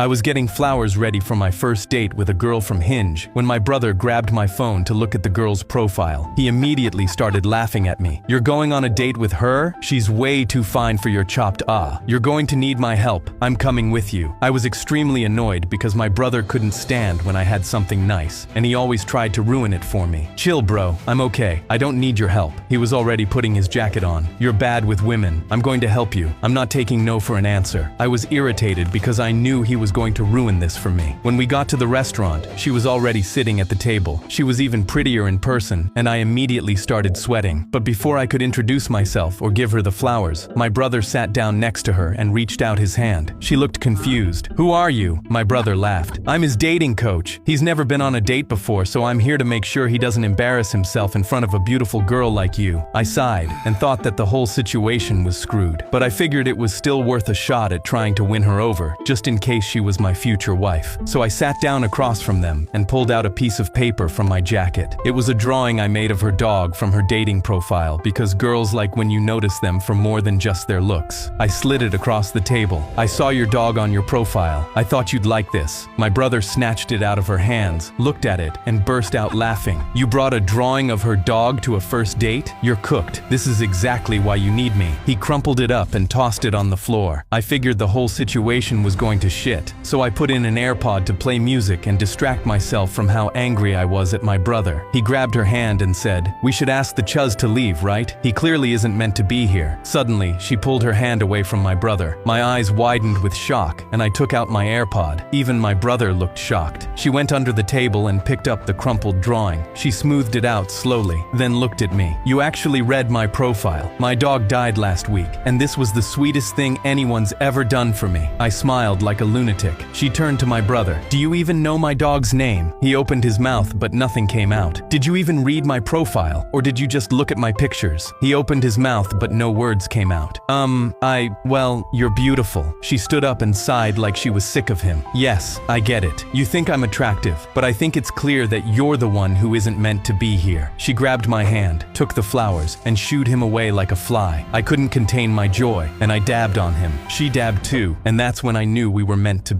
I was getting flowers ready for my first date with a girl from Hinge when my brother grabbed my phone to look at the girl's profile. He immediately started laughing at me. "You're going on a date with her? She's way too fine for your chopped ah. You're going to need my help. I'm coming with you." I was extremely annoyed because my brother couldn't stand when I had something nice, and he always tried to ruin it for me. "Chill, bro. I'm okay. I don't need your help." He was already putting his jacket on. "You're bad with women. I'm going to help you. I'm not taking no for an answer." I was irritated because I knew he was going to ruin this for me. When we got to the restaurant, she was already sitting at the table. She was even prettier in person, and I immediately started sweating. But before I could introduce myself or give her the flowers, my brother sat down next to her and reached out his hand. She looked confused. "Who are you?" My brother laughed. "I'm his dating coach. He's never been on a date before, so I'm here to make sure he doesn't embarrass himself in front of a beautiful girl like you." I sighed and thought that the whole situation was screwed, but I figured it was still worth a shot at trying to win her over, just in case she was my future wife. So I sat down across from them and pulled out a piece of paper from my jacket. It was a drawing I made of her dog from her dating profile because girls like when you notice them for more than just their looks. I slid it across the table. "I saw your dog on your profile. I thought you'd like this." My brother snatched it out of her hands, looked at it, and burst out laughing. "You brought a drawing of her dog to a first date? You're cooked. This is exactly why you need me." He crumpled it up and tossed it on the floor. I figured the whole situation was going to shit, so I put in an AirPod to play music and distract myself from how angry I was at my brother. He grabbed her hand and said, "We should ask the Chuz to leave, right? He clearly isn't meant to be here." Suddenly, she pulled her hand away from my brother. My eyes widened with shock, and I took out my AirPod. Even my brother looked shocked. She went under the table and picked up the crumpled drawing. She smoothed it out slowly, then looked at me. "You actually read my profile. My dog died last week, and this was the sweetest thing anyone's ever done for me." I smiled like a lunatic. She turned to my brother. "Do you even know my dog's name?" He opened his mouth, but nothing came out. "Did you even read my profile, or did you just look at my pictures?" He opened his mouth, but no words came out. Well, you're beautiful." She stood up and sighed like she was sick of him. "Yes, I get it. You think I'm attractive, but I think it's clear that you're the one who isn't meant to be here." She grabbed my hand, took the flowers, and shooed him away like a fly. I couldn't contain my joy, and I dabbed on him. She dabbed too, and that's when I knew we were meant to be.